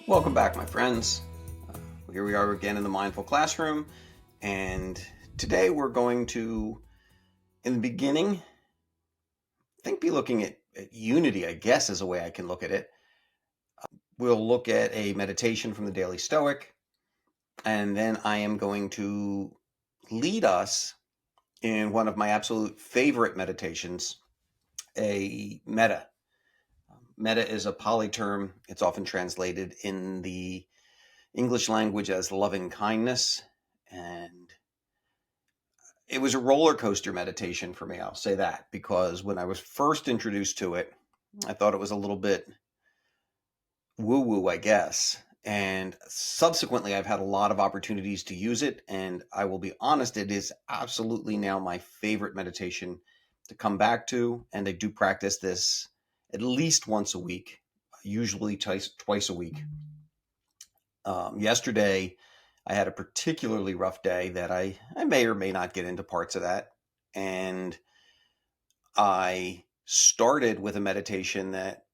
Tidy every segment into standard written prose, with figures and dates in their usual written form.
Welcome back, my friends. Here we are again in the Mindful Classroom, and today we're going to, in the beginning, be looking at unity, I guess is a way I can look at it. We'll look at a meditation from the Daily Stoic, and then I am going to lead us in one of my absolute favorite meditations, a Metta. Metta is a Pali term. It's often translated in the English language as loving kindness, and it was a roller coaster meditation for me. I'll say that, because when I was first introduced to it, I thought it was a little bit woo-woo, I guess. And subsequently, I've had a lot of opportunities to use it, and I will be honest, it is absolutely now my favorite meditation to come back to, and I do practice this at least once a week, usually twice a week. Yesterday, I had a particularly rough day that I may or may not get into parts of that. And I started with a meditation that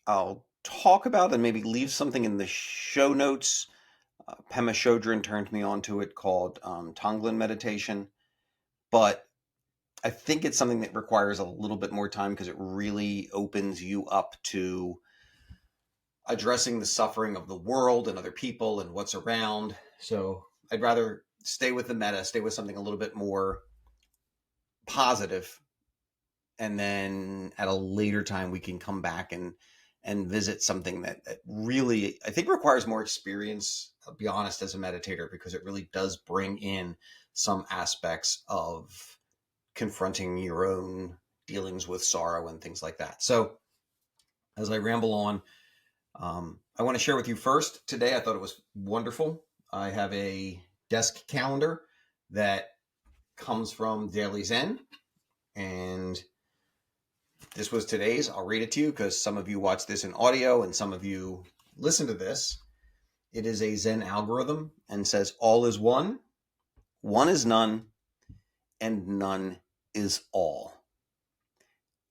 I'll talk about and maybe leave something in the show notes. Pema Chodron turned me on to it, called Tonglen meditation. But I think it's something that requires a little bit more time, because it really opens you up to addressing the suffering of the world and other people and what's around. So I'd rather stay with the meta, stay with something a little bit more positive, and then at a later time we can come back and visit something that really, I think, requires more experience, I'll be honest, as a meditator, because it really does bring in some aspects of confronting your own dealings with sorrow and things like that. So as I ramble on, I want to share with you first today. I thought it was wonderful. I have a desk calendar that comes from Daily Zen, and this was today's. I'll read it to you, because some of you watch this in audio and some of you listen to this. It is a Zen algorithm and says, all is one is none, and none is all.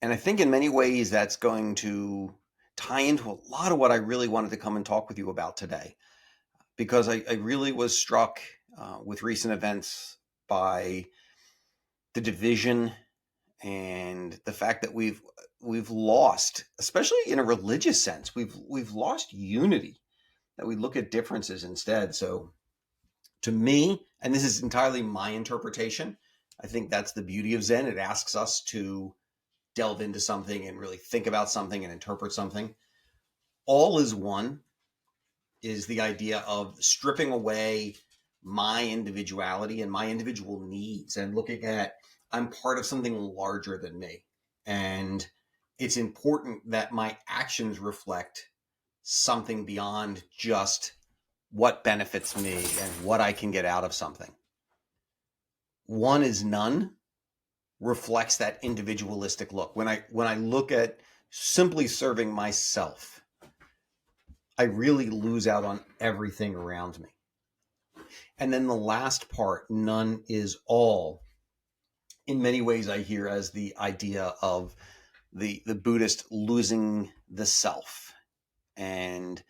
And I think in many ways that's going to tie into a lot of what I really wanted to come and talk with you about today, because I really was struck with recent events by the division and the fact that we've lost, especially in a religious sense, we've lost unity, that we look at differences instead. So to me, and this is entirely my interpretation, I think that's the beauty of Zen. It asks us to delve into something and really think about something and interpret something. All is one is the idea of stripping away my individuality and my individual needs and looking at, I'm part of something larger than me. And it's important that my actions reflect something beyond just what benefits me and what I can get out of something. One is none reflects that individualistic look. When I look at simply serving myself, I really lose out on everything around me. And then the last part, none is all, in many ways I hear as the idea of the Buddhist losing the self, and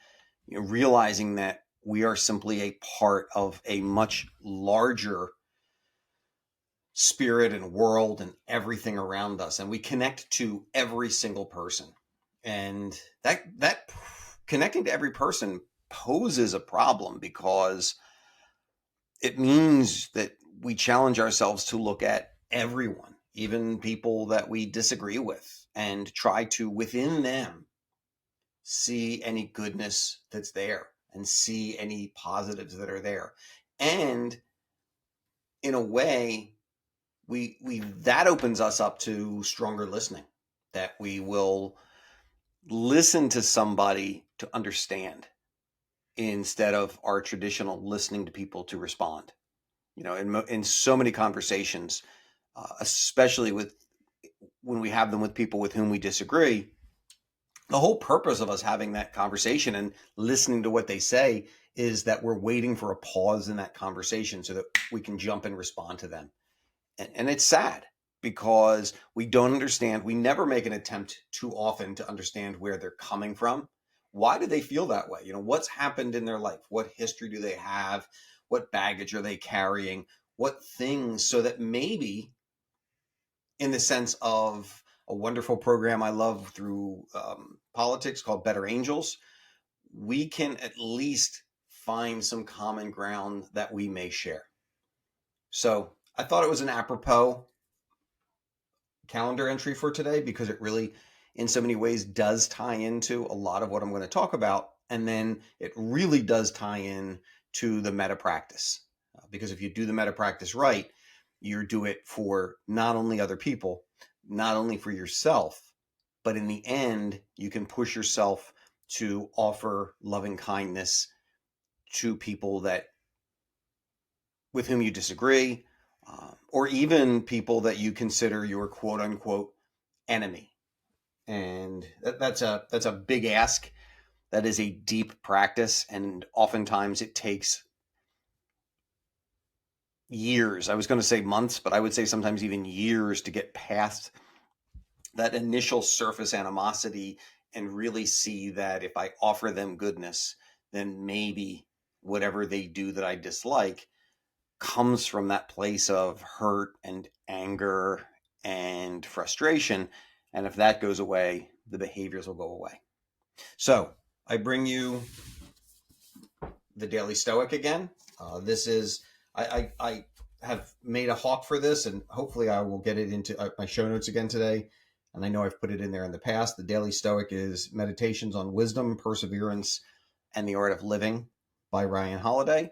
realizing that we are simply a part of a much larger spirit and world and everything around us, and we connect to every single person. And that connecting to every person poses a problem, because it means that we challenge ourselves to look at everyone, even people that we disagree with, and try to, within them, see any goodness that's there and see any positives that are there. And in a way, we that opens us up to stronger listening, that we will listen to somebody to understand, instead of our traditional listening to people to respond. In so many conversations, especially when we have them with people with whom we disagree, the whole purpose of us having that conversation and listening to what they say is that we're waiting for a pause in that conversation so that we can jump and respond to them. And it's sad, because we don't understand. We never make an attempt too often to understand where they're coming from why do they feel that way? What's happened in their life? What history do they have? What baggage are they carrying? What things, so that maybe, in the sense of a wonderful program I love through politics called Better Angels, we can at least find some common ground that we may share. So I thought it was an apropos calendar entry for today, because it really, in so many ways, does tie into a lot of what I'm going to talk about. And then it really does tie in to the meta practice. Because if you do the meta practice right, you do it for not only other people, not only for yourself, but in the end, you can push yourself to offer loving kindness to people that with whom you disagree, or even people that you consider your quote unquote enemy. And that's a big ask. That is a deep practice, and oftentimes it takes years. I was going to say months, but I would say sometimes even years to get past that initial surface animosity and really see that if I offer them goodness, then maybe whatever they do that I dislike comes from that place of hurt and anger and frustration. And if that goes away, the behaviors will go away. So I bring you the Daily Stoic again. This is, I have made a hawk for this, and hopefully I will get it into my show notes again today. And I know I've put it in there in the past. The Daily Stoic is Meditations on Wisdom, Perseverance, and the Art of Living by Ryan Holiday.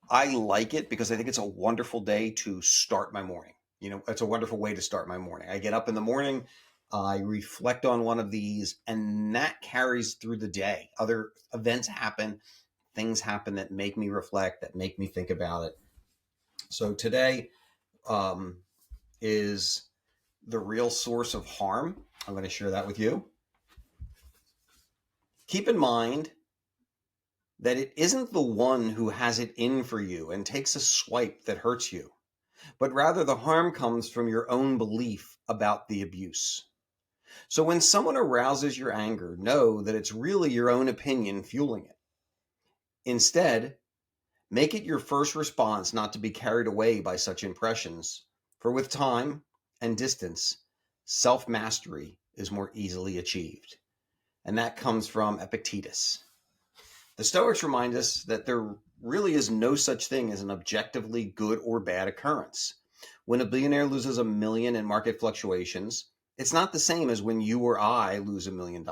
I like it because I think it's a wonderful day to start my morning. It's a wonderful way to start my morning. I get up in the morning, I reflect on one of these, and that carries through the day. Other events happen, things happen that make me reflect, that make me think about it. So today is the real source of harm. I'm going to share that with you. Keep in mind that it isn't the one who has it in for you and takes a swipe that hurts you, but rather the harm comes from your own belief about the abuse. So when someone arouses your anger, know that it's really your own opinion fueling it. Instead, make it your first response not to be carried away by such impressions, for with time and distance, self-mastery is more easily achieved. And that comes from Epictetus. The Stoics remind us that there really is no such thing as an objectively good or bad occurrence. When a billionaire loses $1 million in market fluctuations, it's not the same as when you or I lose $1 million.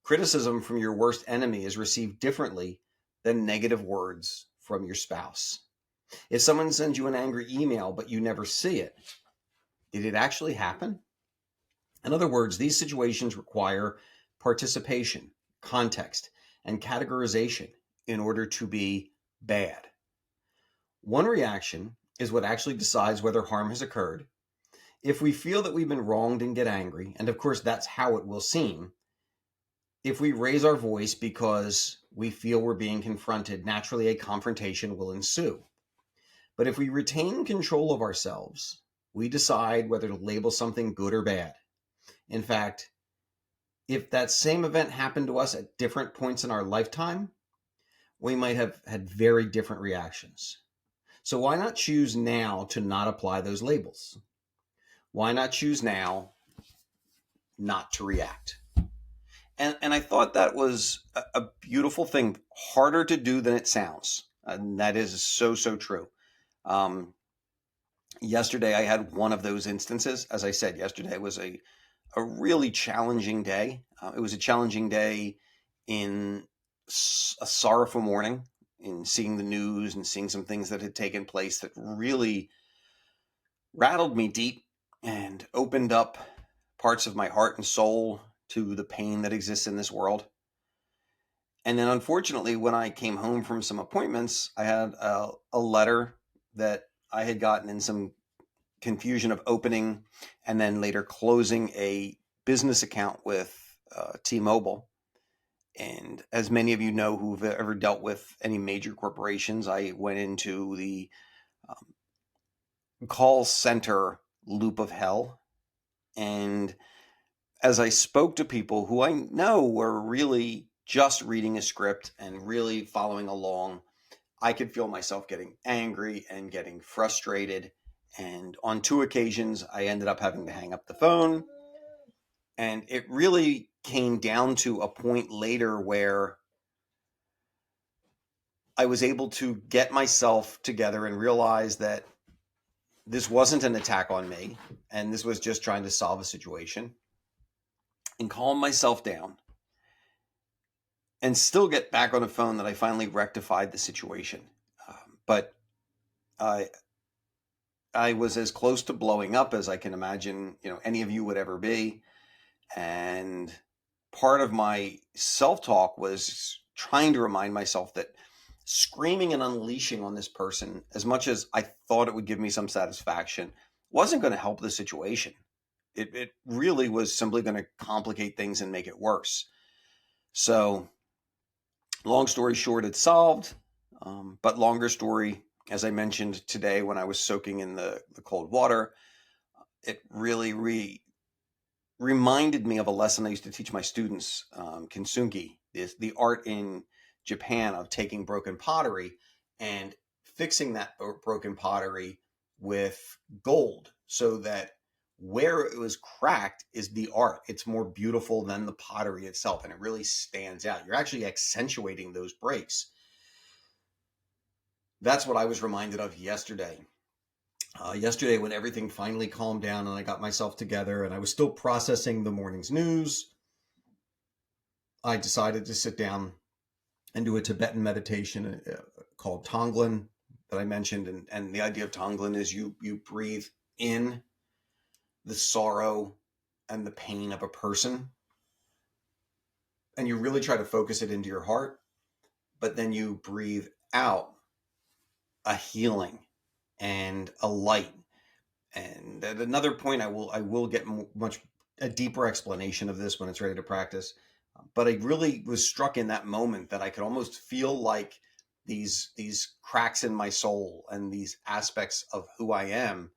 Criticism from your worst enemy is received differently than negative words from your spouse. If someone sends you an angry email but you never see it, did it actually happen? In other words, these situations require participation, context, and categorization in order to be bad. One reaction is what actually decides whether harm has occurred. If we feel that we've been wronged and get angry, and of course that's how it will seem, if we raise our voice because we feel we're being confronted, naturally a confrontation will ensue. But if we retain control of ourselves, we decide whether to label something good or bad. In fact, if that same event happened to us at different points in our lifetime, we might have had very different reactions. So why not choose now to not apply those labels? Why not choose now not to react? And I thought that was a beautiful thing, harder to do than it sounds. And that is so, so true. Yesterday, I had one of those instances. As I said, yesterday was a really challenging day. It was a challenging day in a sorrowful morning, in seeing the news and seeing some things that had taken place that really rattled me deep and opened up parts of my heart and soul to the pain that exists in this world. And then unfortunately, when I came home from some appointments, I had a letter that I had gotten in some confusion of opening and then later closing a business account with T-Mobile. And as many of you know who've ever dealt with any major corporations, I went into the call center loop of hell. And as I spoke to people who I know were really just reading a script and really following along, I could feel myself getting angry and getting frustrated. And on 2 occasions, I ended up having to hang up the phone. And it really came down to a point later where I was able to get myself together and realize that this wasn't an attack on me, and this was just trying to solve a situation, and calm myself down and still get back on the phone that I finally rectified the situation. But I I was as close to blowing up as I can imagine, any of you would ever be. And part of my self-talk was trying to remind myself that screaming and unleashing on this person, as much as I thought it would give me some satisfaction, wasn't going to help the situation. It really was simply going to complicate things and make it worse. So, long story short, it's solved. But longer story, as I mentioned today when I was soaking in the cold water, it really reminded me of a lesson I used to teach my students, kintsugi, the art in Japan of taking broken pottery and fixing that broken pottery with gold so that where it was cracked is the art. It's more beautiful than the pottery itself, and it really stands out. You're actually accentuating those breaks. That's what I was reminded of yesterday. Yesterday, when everything finally calmed down and I got myself together and I was still processing the morning's news, I decided to sit down and do a Tibetan meditation called Tonglen that I mentioned. And the idea of Tonglen is you breathe in the sorrow and the pain of a person, and you really try to focus it into your heart, but then you breathe out a healing and a light. And at another point, I will get a deeper explanation of this when it's ready to practice. But I really was struck in that moment that I could almost feel like these cracks in my soul and these aspects of who I am,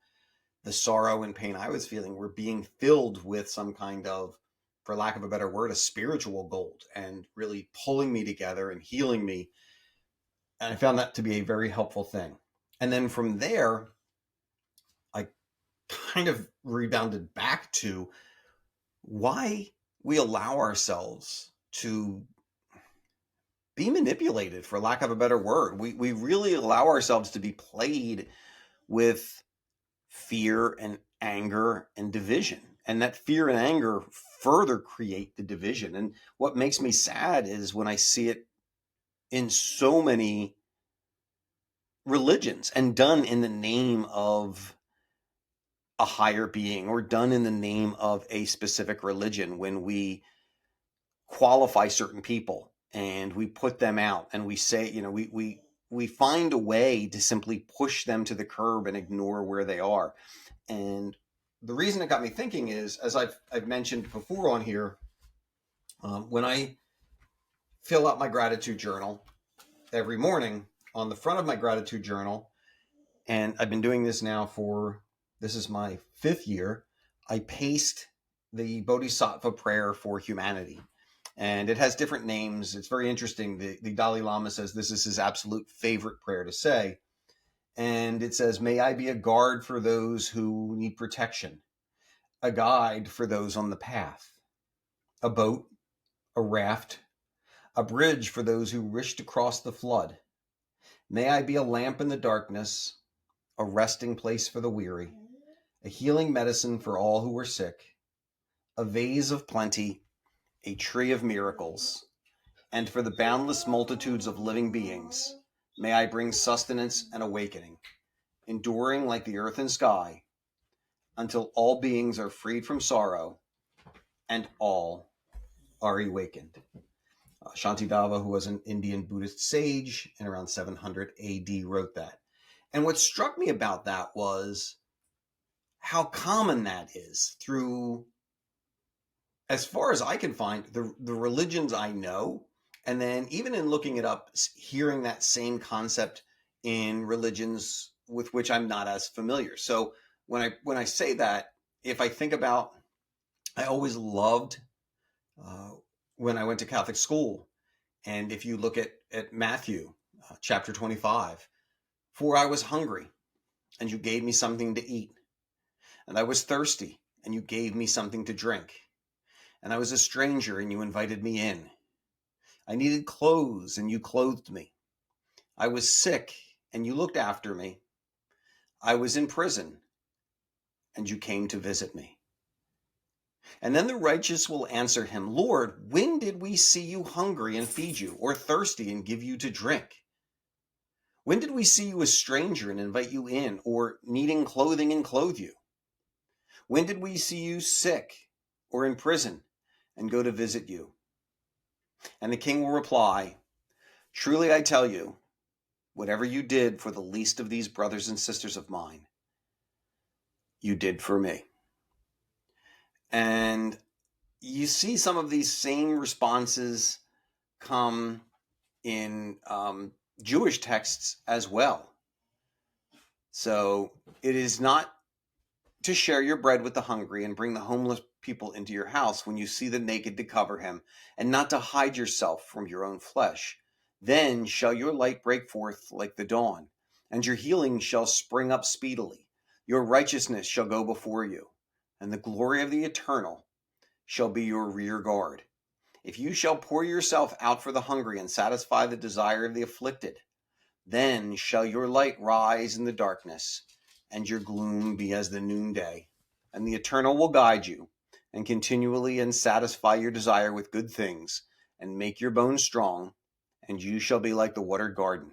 the sorrow and pain I was feeling, were being filled with some kind of, for lack of a better word, a spiritual gold, and really pulling me together and healing me. And I found that to be a very helpful thing. And then from there, I kind of rebounded back to why we allow ourselves to be manipulated, for lack of a better word. We really allow ourselves to be played with fear and anger and division. And that fear and anger further create the division. And what makes me sad is when I see it in so many religions and done in the name of a higher being or done in the name of a specific religion, when we qualify certain people and we put them out and we say, we find a way to simply push them to the curb and ignore where they are. And the reason it got me thinking is, as I've mentioned before on here, when I fill out my gratitude journal every morning, on the front of my gratitude journal, and I've been doing this now this is my 5th year, I paste the Bodhisattva prayer for humanity. And it has different names. It's very interesting. The Dalai Lama says this is his absolute favorite prayer to say. And it says, may I be a guard for those who need protection, a guide for those on the path, a boat, a raft, a bridge for those who wish to cross the flood. May I be a lamp in the darkness, a resting place for the weary, a healing medicine for all who are sick, a vase of plenty, a tree of miracles, and for the boundless multitudes of living beings, may I bring sustenance and awakening, enduring like the earth and sky, until all beings are freed from sorrow and all are awakened. Shantideva, who was an Indian Buddhist sage in around 700 AD, wrote that. And what struck me about that was how common that is through, as far as I can find, the religions I know. And then even in looking it up, hearing that same concept in religions with which I'm not as familiar. So when I say that, if I think about, I always loved when I went to Catholic school, And if you look at Matthew chapter 25, for I was hungry and you gave me something to eat, and I was thirsty and you gave me something to drink, and I was a stranger and you invited me in. I needed clothes and you clothed me. I was sick and you looked after me. I was in prison and you came to visit me. And then the righteous will answer him, Lord, when did we see you hungry and feed you, or thirsty and give you to drink? When did we see you a stranger and invite you in, or needing clothing and clothe you? When did we see you sick or in prison and go to visit you? And the king will reply, truly I tell you, whatever you did for the least of these brothers and sisters of mine, you did for me. And you see some of these same responses come in Jewish texts as well. So it is not to share your bread with the hungry and bring the homeless people into your house when you see the naked to cover him, and not to hide yourself from your own flesh. Then shall your light break forth like the dawn, and your healing shall spring up speedily. Your righteousness shall go before you, and the glory of the Eternal shall be your rear guard. If you shall pour yourself out for the hungry and satisfy the desire of the afflicted, then shall your light rise in the darkness, and your gloom be as the noonday. And the Eternal will guide you, and continually and satisfy your desire with good things, and make your bones strong, and you shall be like the watered garden,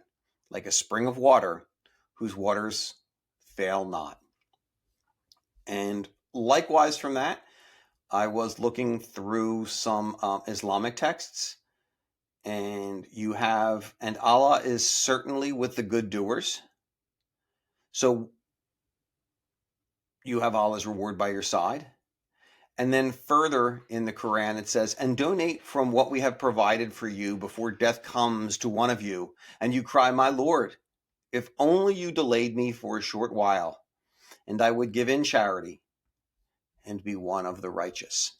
like a spring of water, whose waters fail not. And likewise from that, I was looking through some Islamic texts, and you have, and Allah is certainly with the good doers. So you have Allah's reward by your side. And then further in the Quran, it says, and donate from what we have provided for you before death comes to one of you, and you cry, my Lord, if only you delayed me for a short while, and I would give in charity and be one of the righteous.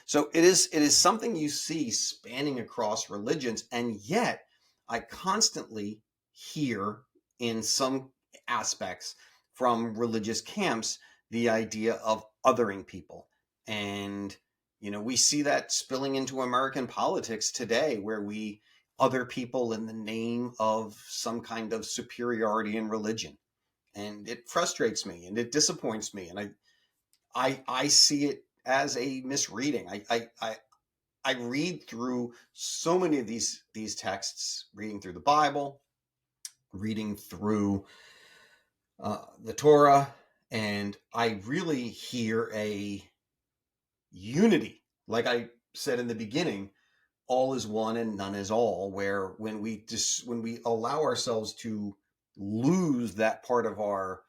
So it is something you see spanning across religions, and yet I constantly hear in some aspects from religious camps the idea of othering people. And we see that spilling into American politics today, where we other people in the name of some kind of superiority in religion. And it frustrates me and it disappoints me, and I see it as a misreading. I read through so many of these texts, reading through the Bible, reading through the Torah, and I really hear a unity. Like I said in the beginning, all is one and none is all, where when we allow ourselves to lose that part of our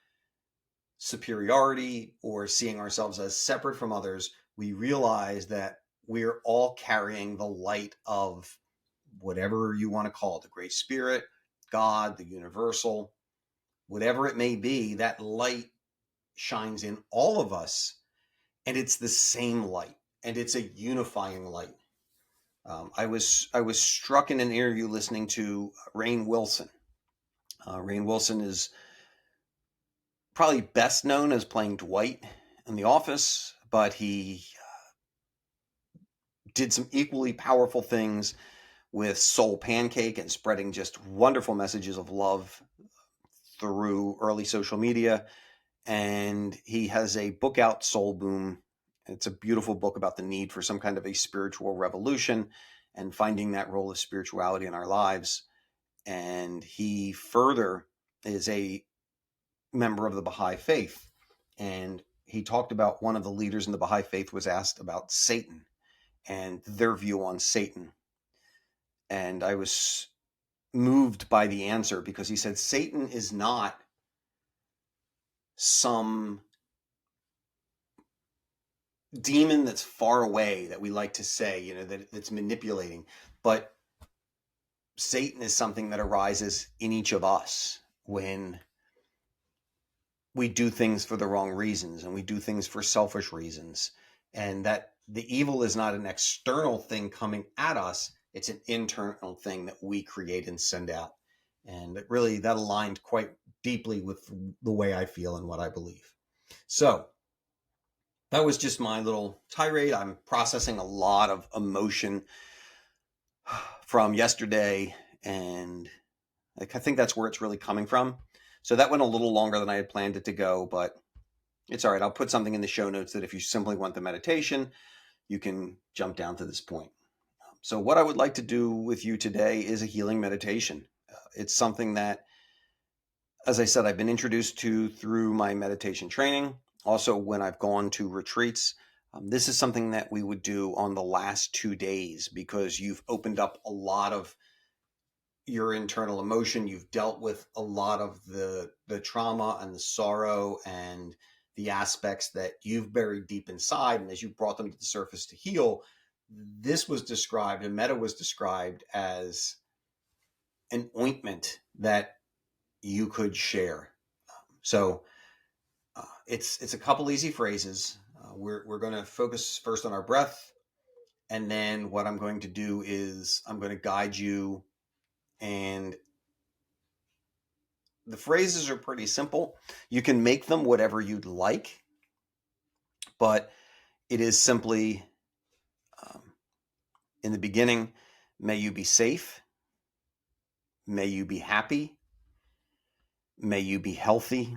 superiority or seeing ourselves as separate from others, we realize that we're all carrying the light of whatever you want to call it, the Great Spirit, God, the universal, whatever it may be. That light shines in all of us, and it's the same light, and it's a unifying light. I was struck in an interview listening to Rainn Wilson. Rainn Wilson is probably best known as playing Dwight in The Office, but he did some equally powerful things with Soul Pancake and spreading just wonderful messages of love through early social media. And he has a book out, Soul Boom. It's a beautiful book about the need for some kind of a spiritual revolution and finding that role of spirituality in our lives. And he further is a member of the Baha'i faith. And he talked about one of the leaders in the Baha'i faith was asked about Satan and their view on Satan. And I was moved by the answer, because he said Satan is not some demon that's far away that we like to say, that's manipulating, but Satan is something that arises in each of us when we do things for the wrong reasons and we do things for selfish reasons, and that the evil is not an external thing coming at us. It's an internal thing that we create and send out. And that aligned quite deeply with the way I feel and what I believe. So that was just my little tirade. I'm processing a lot of emotion from yesterday, and I think that's where it's really coming from. So that went a little longer than I had planned it to go, but it's all right. I'll put something in the show notes that if you simply want the meditation, you can jump down to this point. So what I would like to do with you today is a healing meditation. It's something that, as I said, I've been introduced to through my meditation training. Also, when I've gone to retreats, this is something that we would do on the last 2 days because you've opened up a lot of your internal emotion. You've dealt with a lot of the trauma and the sorrow and the aspects that you've buried deep inside. And as you brought them to the surface to heal, this was described, and Metta was described as an ointment that you could share. So it's a couple easy phrases. We're going to focus first on our breath, and then what I'm going to do is I'm going to guide you, and the phrases are pretty simple. You can make them whatever you'd like, but it is simply um, in the beginning, may you be safe, may you be happy, may you be healthy,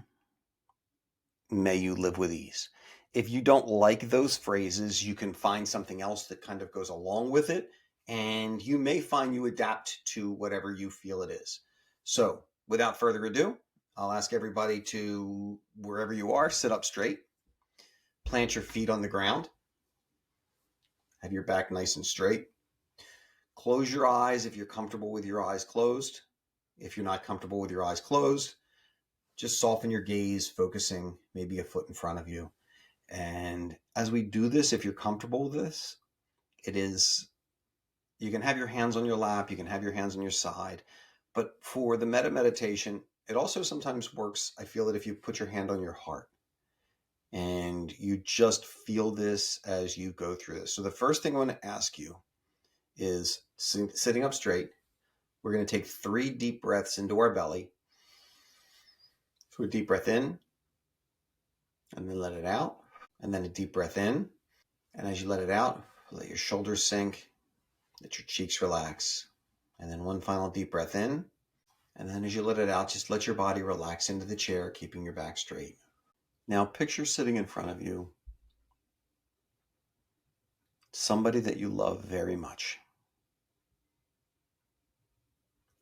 may you live with ease. If you don't like those phrases, you can find something else that kind of goes along with it, and you may find you adapt to whatever you feel it is. So, without further ado, I'll ask everybody to, wherever you are, sit up straight, plant your feet on the ground, have your back nice and straight. Close your eyes if you're comfortable with your eyes closed. If you're not comfortable with your eyes closed, just soften your gaze, focusing maybe a foot in front of you. And as we do this, if you're comfortable with this, you can have your hands on your lap, you can have your hands on your side. But for the Metta meditation, it also sometimes works. I feel that if you put your hand on your heart and you just feel this as you go through this. So the first thing I want to ask you is sitting up straight. We're going to take 3 deep breaths into our belly. So a deep breath in, and then let it out. And then a deep breath in. And as you let it out, let your shoulders sink, let your cheeks relax. And then one final deep breath in. And then as you let it out, just let your body relax into the chair, keeping your back straight. Now picture sitting in front of you somebody that you love very much.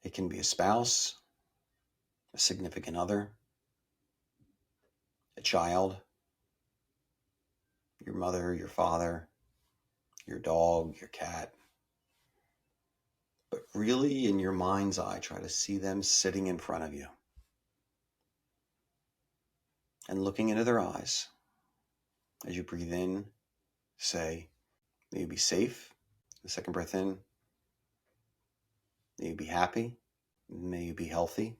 It can be a spouse, a significant other, a child, your mother, your father, your dog, your cat. But really, in your mind's eye, try to see them sitting in front of you and looking into their eyes. As you breathe in, say, may you be safe. The second breath in, may you be happy. May you be healthy.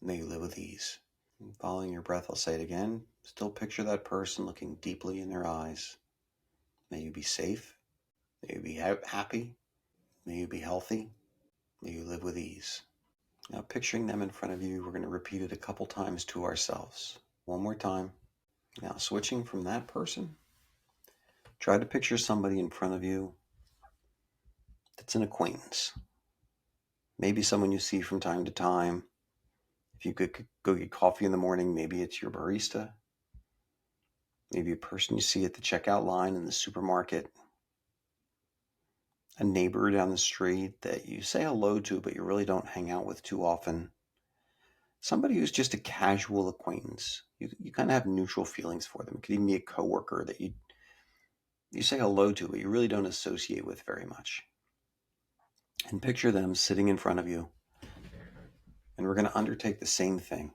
May you live with ease. And following your breath, I'll say it again. Still picture that person looking deeply in their eyes. May you be safe. May you be happy. May you be healthy. May you live with ease. Now, picturing them in front of you, we're going to repeat it a couple times to ourselves. One more time. Now, switching from that person, try to picture somebody in front of you that's an acquaintance. Maybe someone you see from time to time. If you could go get coffee in the morning, maybe it's your barista. Maybe a person you see at the checkout line in the supermarket. A neighbor down the street that you say hello to, but you really don't hang out with too often. Somebody who's just a casual acquaintance. You kind of have neutral feelings for them. It could even be a coworker that you say hello to, but you really don't associate with very much. And picture them sitting in front of you. And we're going to undertake the same thing.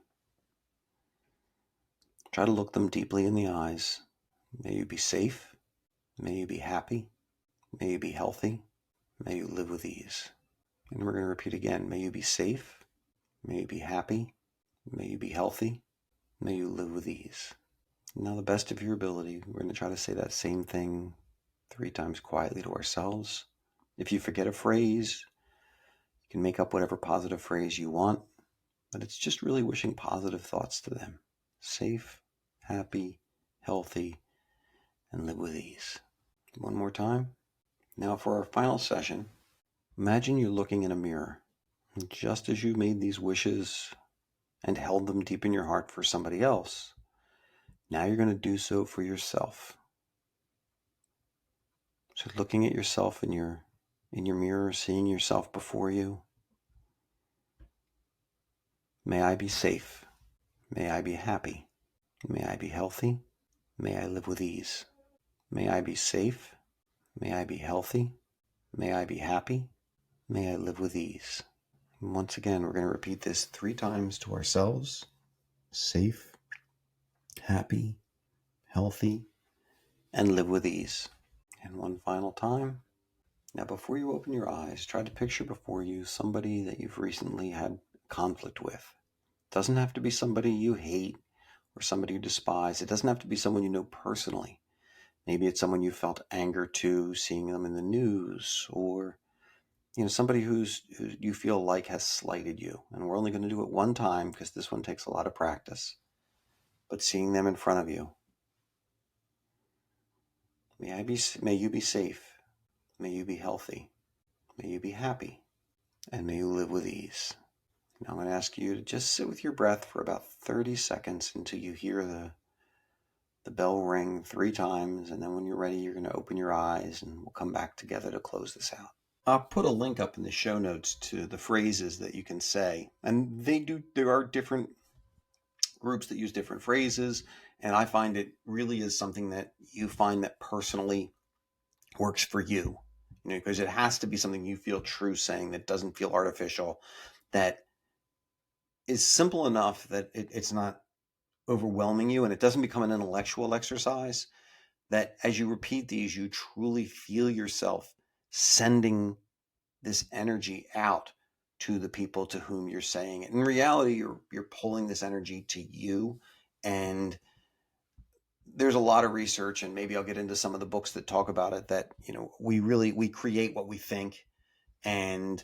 Try to look them deeply in the eyes. May you be safe. May you be happy. May you be healthy. May you live with ease. And we're going to repeat again. May you be safe. May you be happy. May you be healthy. May you live with ease. Now, the best of your ability, we're going to try to say that same thing 3 times quietly to ourselves. If you forget a phrase, you can make up whatever positive phrase you want, but it's just really wishing positive thoughts to them. Safe, happy, healthy, and live with ease. One more time. Now for our final session, imagine you're looking in a mirror. And just as you made these wishes and held them deep in your heart for somebody else, now you're going to do so for yourself. So looking at yourself in your mirror, seeing yourself before you. May I be safe. May I be happy. May I be healthy. May I live with ease. May I be safe. May I be healthy. May I be happy. May I live with ease. And once again, we're going to repeat this 3 times to ourselves. Safe, happy, healthy, and live with ease. And one final time. Now, before you open your eyes, try to picture before you somebody that you've recently had conflict with. It doesn't have to be somebody you hate or somebody you despise. It doesn't have to be someone you know personally. Maybe it's someone you felt anger to, seeing them in the news, or somebody who you feel like has slighted you. And we're only going to do it one time because this one takes a lot of practice. But seeing them in front of you, may you be safe, may you be healthy, may you be happy, and may you live with ease. Now I'm going to ask you to just sit with your breath for about 30 seconds until you hear the bell ring 3 times, and then when you're ready, you're going to open your eyes, and we'll come back together to close this out. I'll put a link up in the show notes to the phrases that you can say, and there are different groups that use different phrases, and I find it really is something that you find that personally works for you, because it has to be something you feel true saying, that doesn't feel artificial, that is simple enough that it's not overwhelming you, and it doesn't become an intellectual exercise, that as you repeat these, you truly feel yourself sending this energy out to the people to whom you're saying it. In reality, you're pulling this energy to you. And there's a lot of research, and maybe I'll get into some of the books that talk about it, that we create what we think. And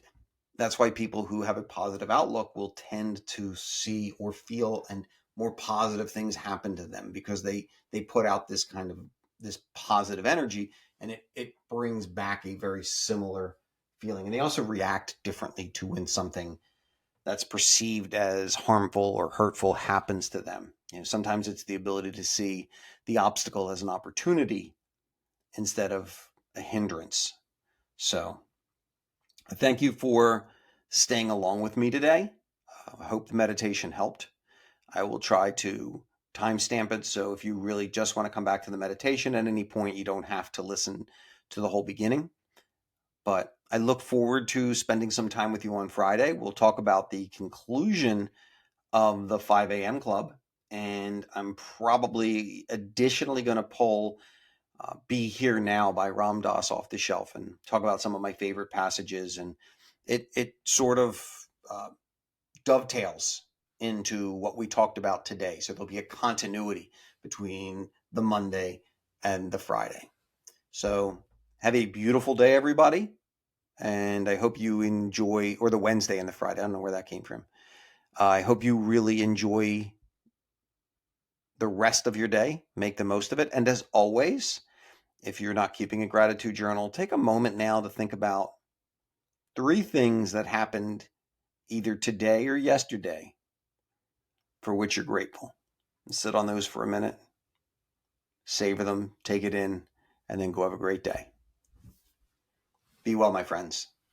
that's why people who have a positive outlook will tend to see or feel and more positive things happen to them, because they put out this kind of this positive energy, and it brings back a very similar feeling. And they also react differently to when something that's perceived as harmful or hurtful happens to them. Sometimes it's the ability to see the obstacle as an opportunity instead of a hindrance. So thank you for staying along with me today. I hope the meditation helped. I will try to timestamp it, so if you really just want to come back to the meditation at any point, you don't have to listen to the whole beginning. But I look forward to spending some time with you on Friday. We'll talk about the conclusion of the 5 a.m. club, and I'm probably additionally going to pull Be Here Now by Ram Dass off the shelf and talk about some of my favorite passages. And it sort of dovetails into what we talked about today. So there'll be a continuity between the Monday and the Friday. So have a beautiful day, everybody. And I hope you enjoy, or the Wednesday and the Friday. I don't know where that came from. I hope you really enjoy the rest of your day. Make the most of it. And as always, if you're not keeping a gratitude journal, take a moment now to think about 3 things that happened either today or yesterday for which you're grateful. Sit on those for a minute, savor them, take it in, and then go have a great day. Be well, my friends.